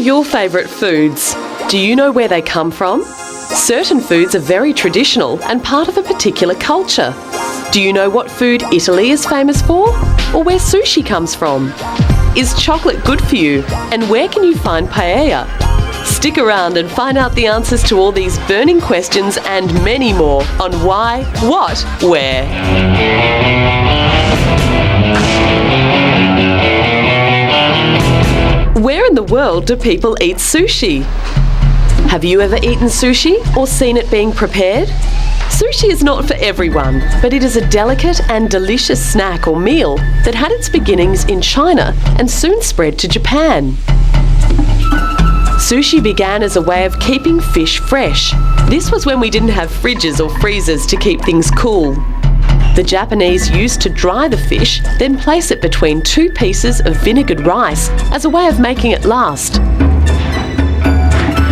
your favourite foods? Do you know where they come from? Certain foods are very traditional and part of a particular culture. Do you know what food Italy is famous for? Or where sushi comes from? Is chocolate good for you? And where can you find paella? Stick around and find out the answers to all these burning questions and many more on Why, What, Where. Where in the world do people eat sushi? Have you ever eaten sushi or seen it being prepared? Sushi is not for everyone, but it is a delicate and delicious snack or meal that had its beginnings in China and soon spread to Japan. Sushi began as a way of keeping fish fresh. This was when we didn't have fridges or freezers to keep things cool. The Japanese used to dry the fish, then place it between two pieces of vinegared rice as a way of making it last.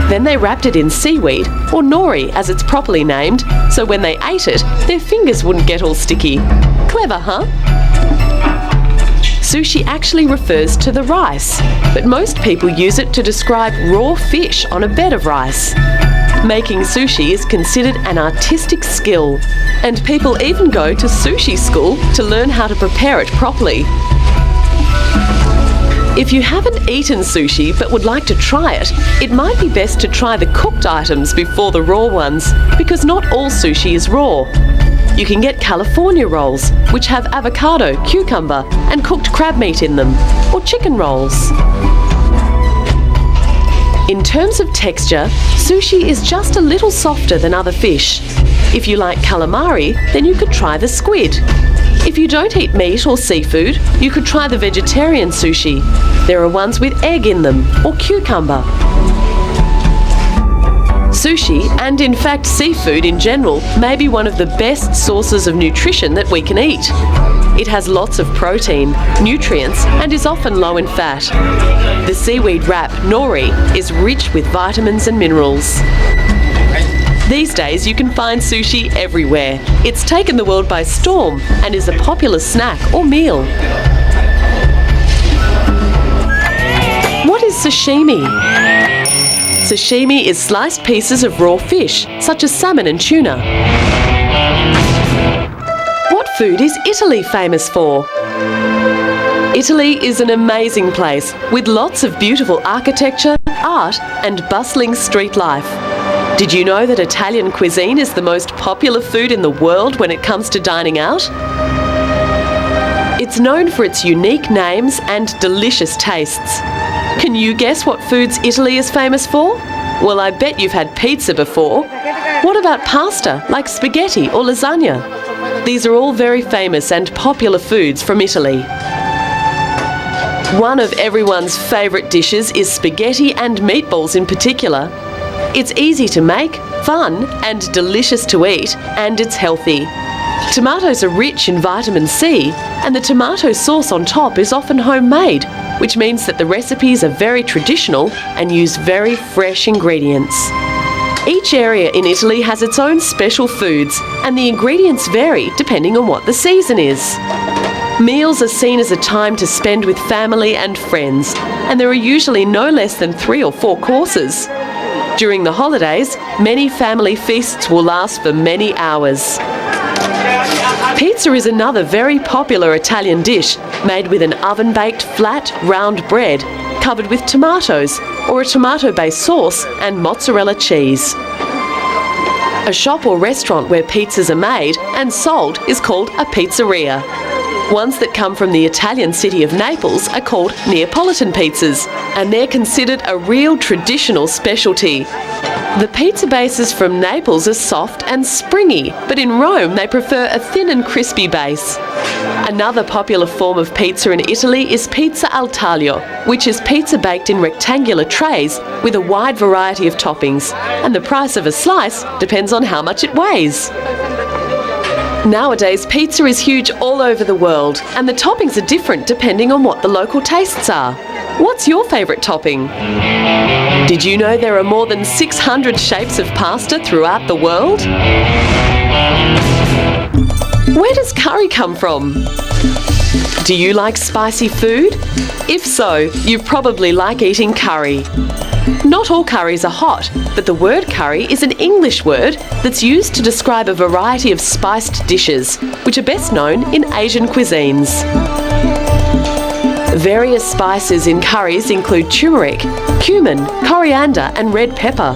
Then they wrapped it in seaweed, or nori as it's properly named, so when they ate it, their fingers wouldn't get all sticky. Clever, huh? Sushi actually refers to the rice, but most people use it to describe raw fish on a bed of rice. Making sushi is considered an artistic skill, and people even go to sushi school to learn how to prepare it properly. If you haven't eaten sushi but would like to try it, it might be best to try the cooked items before the raw ones, because not all sushi is raw. You can get California rolls, which have avocado, cucumber, and cooked crab meat in them, or chicken rolls. In terms of texture, sushi is just a little softer than other fish. If you like calamari, then you could try the squid. If you don't eat meat or seafood, you could try the vegetarian sushi. There are ones with egg in them, or cucumber. Sushi, and in fact seafood in general, may be one of the best sources of nutrition that we can eat. It has lots of protein, nutrients, and is often low in fat. The seaweed wrap, nori, is rich with vitamins and minerals. These days you can find sushi everywhere. It's taken the world by storm and is a popular snack or meal. What is sashimi? Sashimi is sliced pieces of raw fish, such as salmon and tuna. What food is Italy famous for? Italy is an amazing place with lots of beautiful architecture, art, and bustling street life. Did you know that Italian cuisine is the most popular food in the world when it comes to dining out? It's known for its unique names and delicious tastes. Can you guess what foods Italy is famous for? Well, I bet you've had pizza before. What about pasta, like spaghetti or lasagna? These are all very famous and popular foods from Italy. One of everyone's favourite dishes is spaghetti and meatballs in particular. It's easy to make, fun, and delicious to eat, and it's healthy. Tomatoes are rich in vitamin C, and the tomato sauce on top is often homemade, which means that the recipes are very traditional and use very fresh ingredients. Each area in Italy has its own special foods, and the ingredients vary depending on what the season is. Meals are seen as a time to spend with family and friends, and there are usually no less than 3 or 4 courses. During the holidays, many family feasts will last for many hours. Pizza is another very popular Italian dish made with an oven-baked flat, round bread covered with tomatoes or a tomato-based sauce and mozzarella cheese. A shop or restaurant where pizzas are made and sold is called a pizzeria. Ones that come from the Italian city of Naples are called Neapolitan pizzas, and they're considered a real traditional specialty. The pizza bases from Naples are soft and springy, but in Rome they prefer a thin and crispy base. Another popular form of pizza in Italy is pizza al taglio, which is pizza baked in rectangular trays with a wide variety of toppings, and the price of a slice depends on how much it weighs. Nowadays, pizza is huge all over the world, and the toppings are different depending on what the local tastes are. What's your favourite topping? Did you know there are more than 600 shapes of pasta throughout the world? Where does curry come from? Do you like spicy food? If so, you probably like eating curry. Not all curries are hot, but the word curry is an English word that's used to describe a variety of spiced dishes, which are best known in Asian cuisines. Various spices in curries include turmeric, cumin, coriander and red pepper.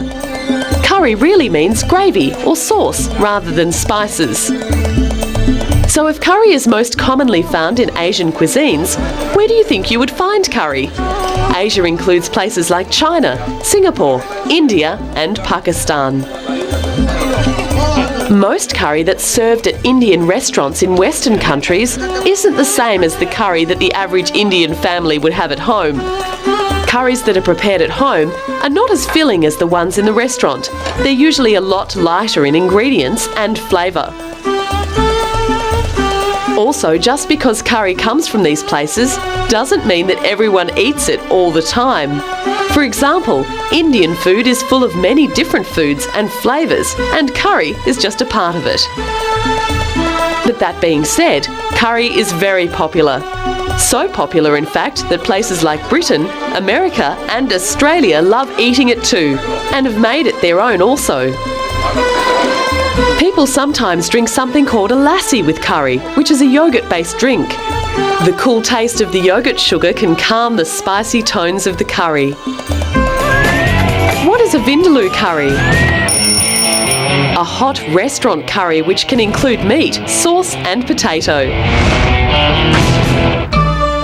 Curry really means gravy or sauce rather than spices. So if curry is most commonly found in Asian cuisines, where do you think you would find curry? Asia includes places like China, Singapore, India and Pakistan. Most curry that's served at Indian restaurants in Western countries isn't the same as the curry that the average Indian family would have at home. Curries that are prepared at home are not as filling as the ones in the restaurant. They're usually a lot lighter in ingredients and flavour. Also, just because curry comes from these places doesn't mean that everyone eats it all the time. For example, Indian food is full of many different foods and flavours, and curry is just a part of it. But that being said, curry is very popular. So popular, in fact, that places like Britain, America and Australia love eating it too, and have made it their own also. People sometimes drink something called a lassi with curry, which is a yogurt-based drink. The cool taste of the yogurt sugar can calm the spicy tones of the curry. What is a vindaloo curry? A hot restaurant curry which can include meat, sauce and potato.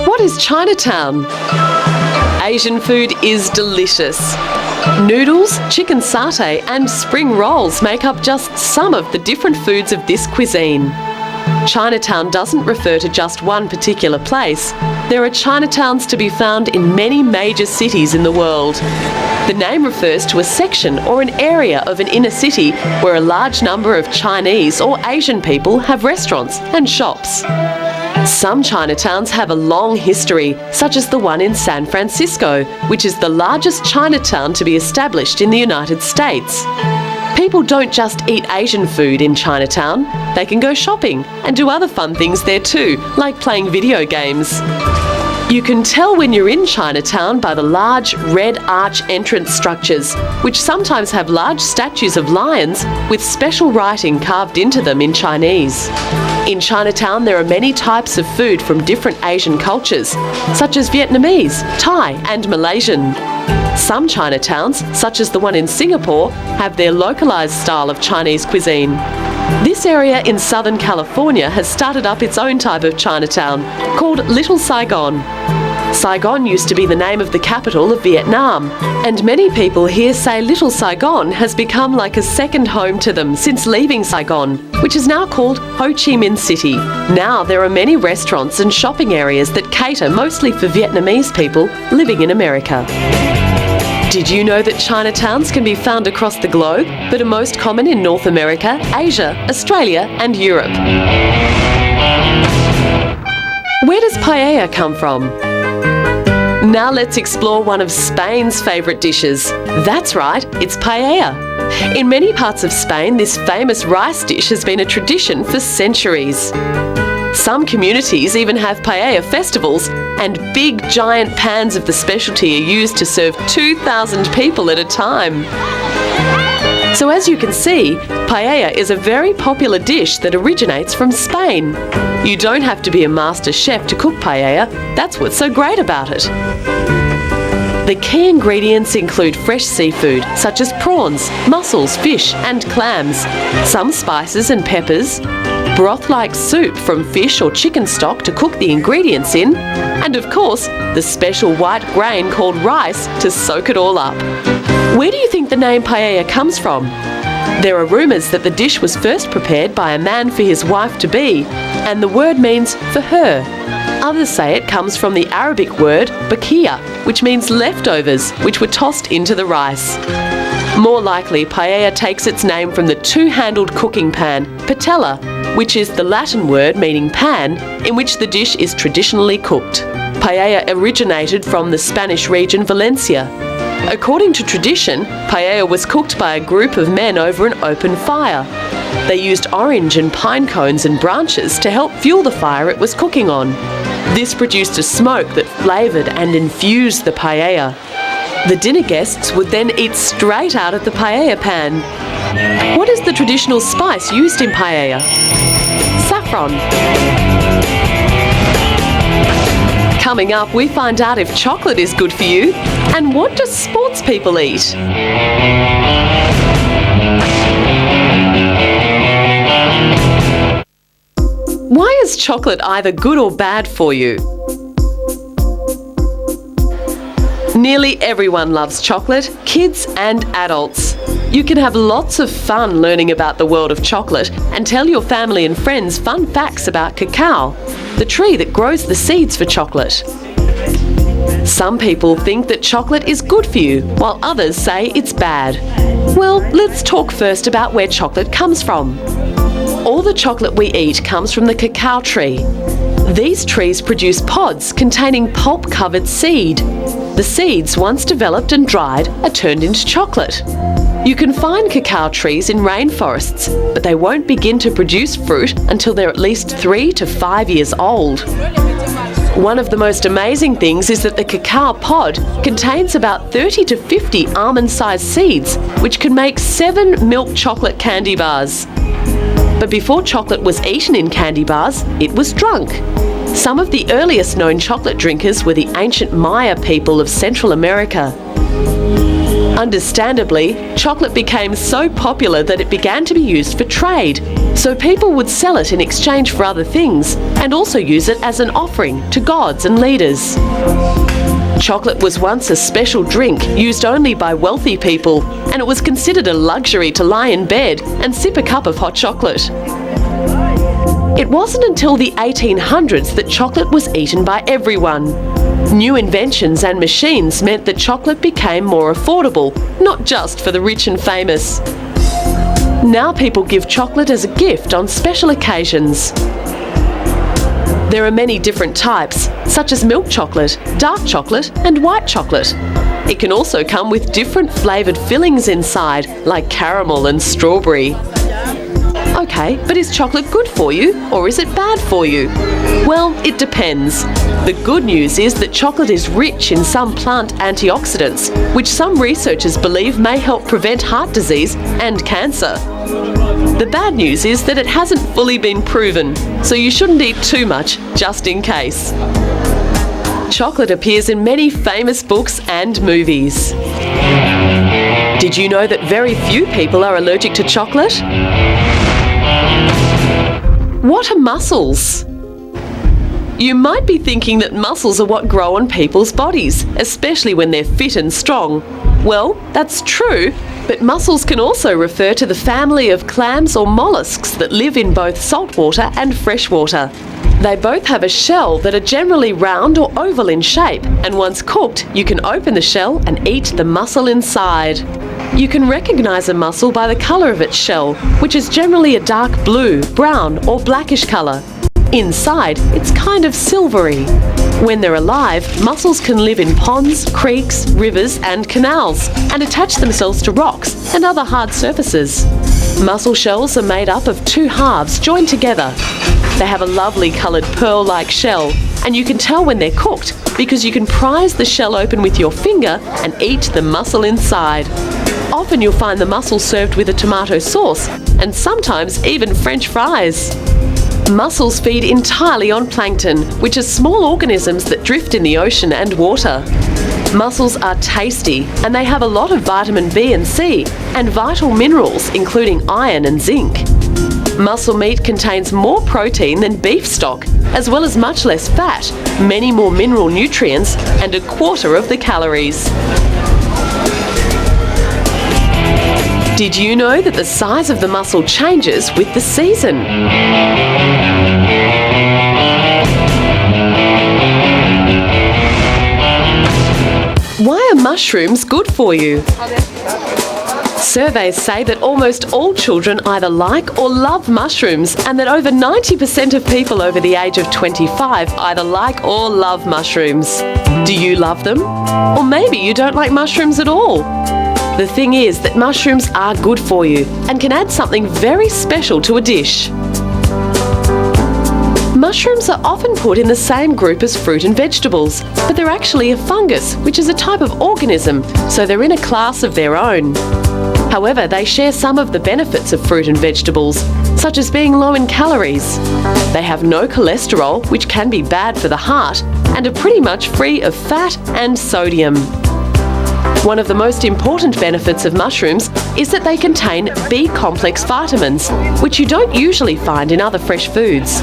What is Chinatown? Asian food is delicious. Noodles, chicken satay and spring rolls make up just some of the different foods of this cuisine. Chinatown doesn't refer to just one particular place. There are Chinatowns to be found in many major cities in the world. The name refers to a section or an area of an inner city where a large number of Chinese or Asian people have restaurants and shops. Some Chinatowns have a long history, such as the one in San Francisco, which is the largest Chinatown to be established in the United States. People don't just eat Asian food in Chinatown, they can go shopping and do other fun things there too, like playing video games. You can tell when you're in Chinatown by the large red arch entrance structures, which sometimes have large statues of lions with special writing carved into them in Chinese. In Chinatown, there are many types of food from different Asian cultures, such as Vietnamese, Thai and Malaysian. Some Chinatowns, such as the one in Singapore, have their localised style of Chinese cuisine. This area in Southern California has started up its own type of Chinatown, called Little Saigon. Saigon used to be the name of the capital of Vietnam, and many people here say Little Saigon has become like a second home to them since leaving Saigon, which is now called Ho Chi Minh City. Now there are many restaurants and shopping areas that cater mostly for Vietnamese people living in America. Did you know that Chinatowns can be found across the globe, but are most common in North America, Asia, Australia and Europe? Where does paella come from? Now let's explore one of Spain's favourite dishes. That's right, it's paella. In many parts of Spain, this famous rice dish has been a tradition for centuries. Some communities even have paella festivals, and big giant pans of the specialty are used to serve 2,000 people at a time. So as you can see, paella is a very popular dish that originates from Spain. You don't have to be a master chef to cook paella, that's what's so great about it. The key ingredients include fresh seafood, such as prawns, mussels, fish and clams, some spices and peppers, broth-like soup from fish or chicken stock to cook the ingredients in, and of course, the special white grain called rice to soak it all up. Where do you think the name paella comes from? There are rumours that the dish was first prepared by a man for his wife-to-be, and the word means for her. Others say it comes from the Arabic word bakia, which means leftovers, which were tossed into the rice. More likely, paella takes its name from the two-handled cooking pan, patella, which is the Latin word meaning pan, in which the dish is traditionally cooked. Paella originated from the Spanish region Valencia. According to tradition, paella was cooked by a group of men over an open fire. They used orange and pine cones and branches to help fuel the fire it was cooking on. This produced a smoke that flavoured and infused the paella. The dinner guests would then eat straight out of the paella pan. What is the traditional spice used in paella? Saffron. Coming up, we find out if chocolate is good for you and what do sports people eat? Why is chocolate either good or bad for you? Nearly everyone loves chocolate, kids and adults. You can have lots of fun learning about the world of chocolate and tell your family and friends fun facts about cacao, the tree that grows the seeds for chocolate. Some people think that chocolate is good for you, while others say it's bad. Well, let's talk first about where chocolate comes from. All the chocolate we eat comes from the cacao tree. These trees produce pods containing pulp-covered seed. The seeds, once developed and dried, are turned into chocolate. You can find cacao trees in rainforests, but they won't begin to produce fruit until they're at least 3 to 5 years old. One of the most amazing things is that the cacao pod contains about 30 to 50 almond-sized seeds, which can make 7 milk chocolate candy bars. But before chocolate was eaten in candy bars, it was drunk. Some of the earliest known chocolate drinkers were the ancient Maya people of Central America. Understandably, chocolate became so popular that it began to be used for trade, so people would sell it in exchange for other things and also use it as an offering to gods and leaders. Chocolate was once a special drink used only by wealthy people, and it was considered a luxury to lie in bed and sip a cup of hot chocolate. It wasn't until the 1800s that chocolate was eaten by everyone. New inventions and machines meant that chocolate became more affordable, not just for the rich and famous. Now people give chocolate as a gift on special occasions. There are many different types, such as milk chocolate, dark chocolate, and white chocolate. It can also come with different flavoured fillings inside, like caramel and strawberry. Okay, but is chocolate good for you, or is it bad for you? Well, it depends. The good news is that chocolate is rich in some plant antioxidants, which some researchers believe may help prevent heart disease and cancer. The bad news is that it hasn't fully been proven, so you shouldn't eat too much, just in case. Chocolate appears in many famous books and movies. Did you know that very few people are allergic to chocolate? What are mussels? You might be thinking that mussels are what grow on people's bodies, especially when they're fit and strong. Well, that's true, but mussels can also refer to the family of clams or mollusks that live in both saltwater and freshwater. They both have a shell that are generally round or oval in shape, and once cooked, you can open the shell and eat the mussel inside. You can recognise a mussel by the colour of its shell, which is generally a dark blue, brown or blackish colour. Inside, it's kind of silvery. When they're alive, mussels can live in ponds, creeks, rivers and canals and attach themselves to rocks and other hard surfaces. Mussel shells are made up of 2 halves joined together. They have a lovely coloured pearl-like shell, and you can tell when they're cooked because you can prise the shell open with your finger and eat the mussel inside. Often you'll find the mussel served with a tomato sauce and sometimes even French fries. Mussels feed entirely on plankton, which are small organisms that drift in the ocean and water. Mussels are tasty and they have a lot of vitamin B and C and vital minerals including iron and zinc. Mussel meat contains more protein than beef stock, as well as much less fat, many more mineral nutrients and a quarter of the calories. Did you know that the size of the mussel changes with the season? Why are mushrooms good for you? Surveys say that almost all children either like or love mushrooms, and that over 90% of people over the age of 25 either like or love mushrooms. Do you love them? Or maybe you don't like mushrooms at all. The thing is that mushrooms are good for you and can add something very special to a dish. Mushrooms are often put in the same group as fruit and vegetables, but they're actually a fungus, which is a type of organism, so they're in a class of their own. However, they share some of the benefits of fruit and vegetables, such as being low in calories. They have no cholesterol, which can be bad for the heart, and are pretty much free of fat and sodium. One of the most important benefits of mushrooms is that they contain B-complex vitamins, which you don't usually find in other fresh foods.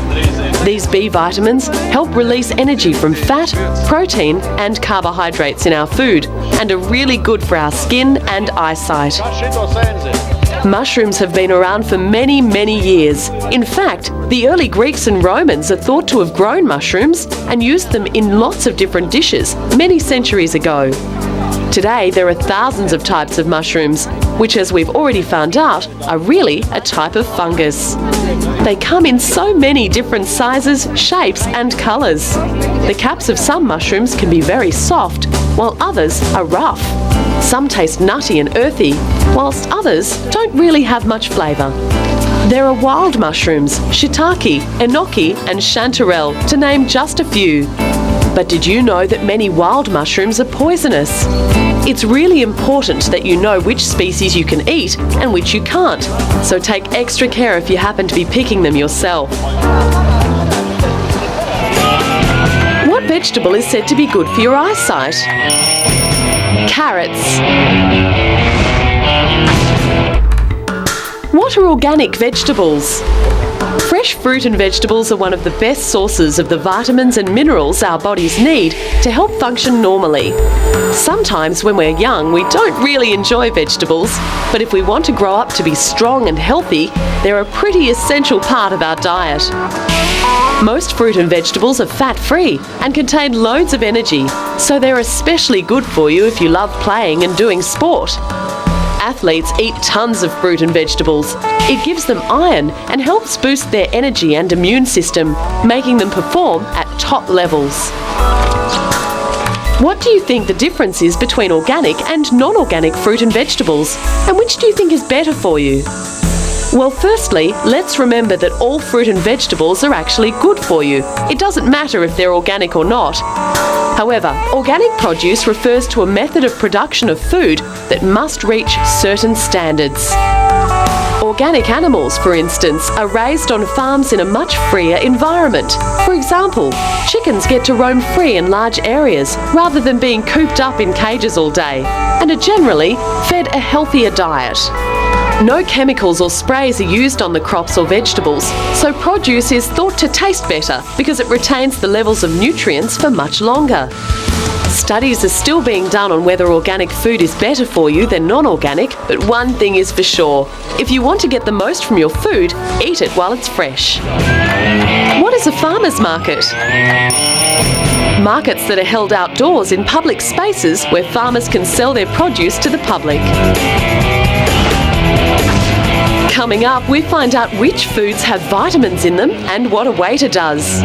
These B vitamins help release energy from fat, protein and carbohydrates in our food, and are really good for our skin and eyesight. Mushrooms have been around for many, many years. In fact, the early Greeks and Romans are thought to have grown mushrooms and used them in lots of different dishes many centuries ago. Today, there are thousands of types of mushrooms, which, as we've already found out, are really a type of fungus. They come in so many different sizes, shapes and colours. The caps of some mushrooms can be very soft, while others are rough. Some taste nutty and earthy, whilst others don't really have much flavour. There are wild mushrooms, shiitake, enoki and chanterelle, to name just a few. But did you know that many wild mushrooms are poisonous? It's really important that you know which species you can eat and which you can't, so take extra care if you happen to be picking them yourself. What vegetable is said to be good for your eyesight? Carrots. What are organic vegetables? Fresh fruit and vegetables are one of the best sources of the vitamins and minerals our bodies need to help function normally. Sometimes when we're young, we don't really enjoy vegetables, but if we want to grow up to be strong and healthy, they're a pretty essential part of our diet. Most fruit and vegetables are fat-free and contain loads of energy, so they're especially good for you if you love playing and doing sport. Athletes eat tons of fruit and vegetables. It gives them iron and helps boost their energy and immune system, making them perform at top levels. What do you think the difference is between organic and non-organic fruit and vegetables? And which do you think is better for you? Well, firstly, let's remember that all fruit and vegetables are actually good for you. It doesn't matter if they're organic or not. However, organic produce refers to a method of production of food that must reach certain standards. Organic animals, for instance, are raised on farms in a much freer environment. For example, chickens get to roam free in large areas rather than being cooped up in cages all day, and are generally fed a healthier diet. No chemicals or sprays are used on the crops or vegetables, so produce is thought to taste better because it retains the levels of nutrients for much longer. Studies are still being done on whether organic food is better for you than non-organic, but one thing is for sure: if you want to get the most from your food, eat it while it's fresh. What is a farmer's market? Markets that are held outdoors in public spaces where farmers can sell their produce to the public. Coming up, we find out which foods have vitamins in them and what a waiter does.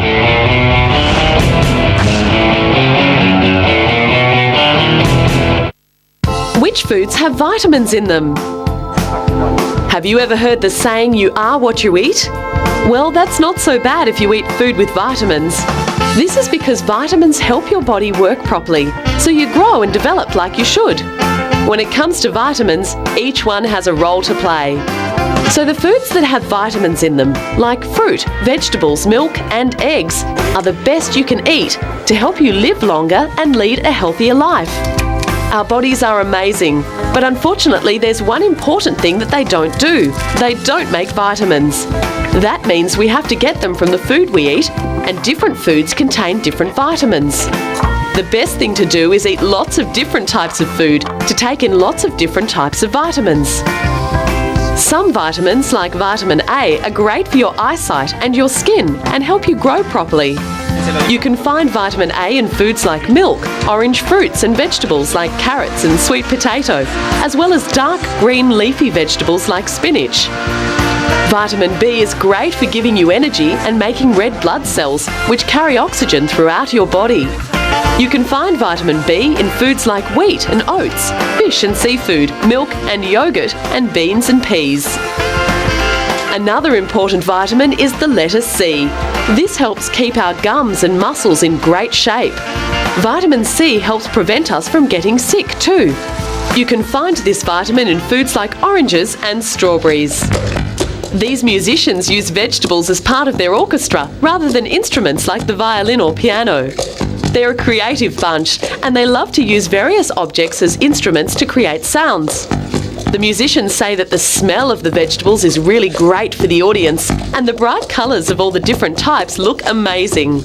Which foods have vitamins in them? Have you ever heard the saying, "You are what you eat"? Well, that's not so bad if you eat food with vitamins. This is because vitamins help your body work properly, so you grow and develop like you should. When it comes to vitamins, each one has a role to play. So the foods that have vitamins in them, like fruit, vegetables, milk and eggs, are the best you can eat to help you live longer and lead a healthier life. Our bodies are amazing, but unfortunately there's one important thing that they don't do. They don't make vitamins. That means we have to get them from the food we eat, and different foods contain different vitamins. The best thing to do is eat lots of different types of food to take in lots of different types of vitamins. Some vitamins, like vitamin A, are great for your eyesight and your skin and help you grow properly. You can find vitamin A in foods like milk, orange fruits and vegetables like carrots and sweet potato, as well as dark green leafy vegetables like spinach. Vitamin B is great for giving you energy and making red blood cells, which carry oxygen throughout your body. You can find vitamin B in foods like wheat and oats, fish and seafood, milk and yogurt, and beans and peas. Another important vitamin is the letter C. This helps keep our gums and muscles in great shape. Vitamin C helps prevent us from getting sick too. You can find this vitamin in foods like oranges and strawberries. These musicians use vegetables as part of their orchestra rather than instruments like the violin or piano. They're a creative bunch and they love to use various objects as instruments to create sounds. The musicians say that the smell of the vegetables is really great for the audience, and the bright colours of all the different types look amazing.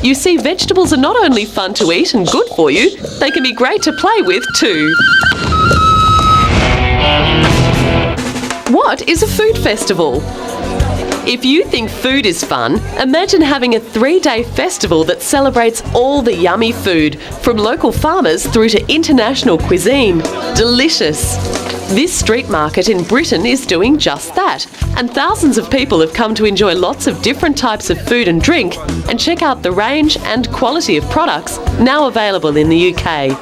You see, vegetables are not only fun to eat and good for you, they can be great to play with too. What is a food festival? If you think food is fun, imagine having a 3-day festival that celebrates all the yummy food, from local farmers through to international cuisine. Delicious! This street market in Britain is doing just that, and thousands of people have come to enjoy lots of different types of food and drink and check out the range and quality of products now available in the UK.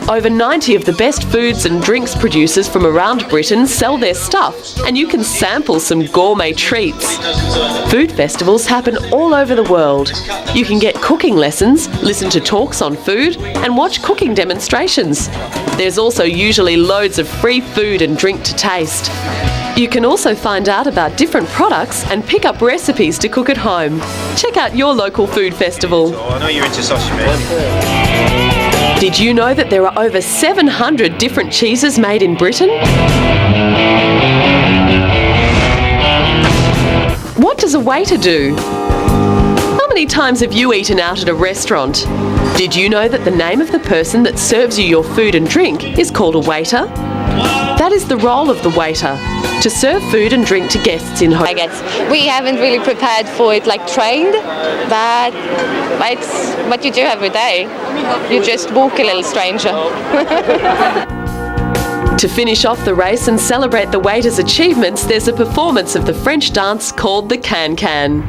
Over 90 of the best foods and drinks producers from around Britain sell their stuff, and you can sample some gourmet treats. Food festivals happen all over the world. You can get cooking lessons, listen to talks on food, and watch cooking demonstrations. There's also usually loads of free food and drink to taste. You can also find out about different products and pick up recipes to cook at home. Check out your local food festival. Oh, I know you're into sushi, mate. Did you know that there are over 700 different cheeses made in Britain? What does a waiter do? How many times have you eaten out at a restaurant? Did you know that the name of the person that serves you your food and drink is called a waiter? That is the role of the waiter, to serve food and drink to guests in home. I guess we haven't really prepared for it, like trained, but it's what you do every day. You just walk a little stranger. To finish off the race and celebrate the waiter's achievements, there's a performance of the French dance called the can-can.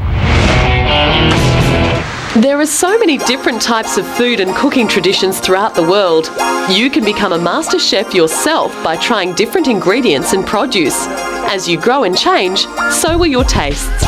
There are so many different types of food and cooking traditions throughout the world. You can become a master chef yourself by trying different ingredients and produce. As you grow and change, so will your tastes.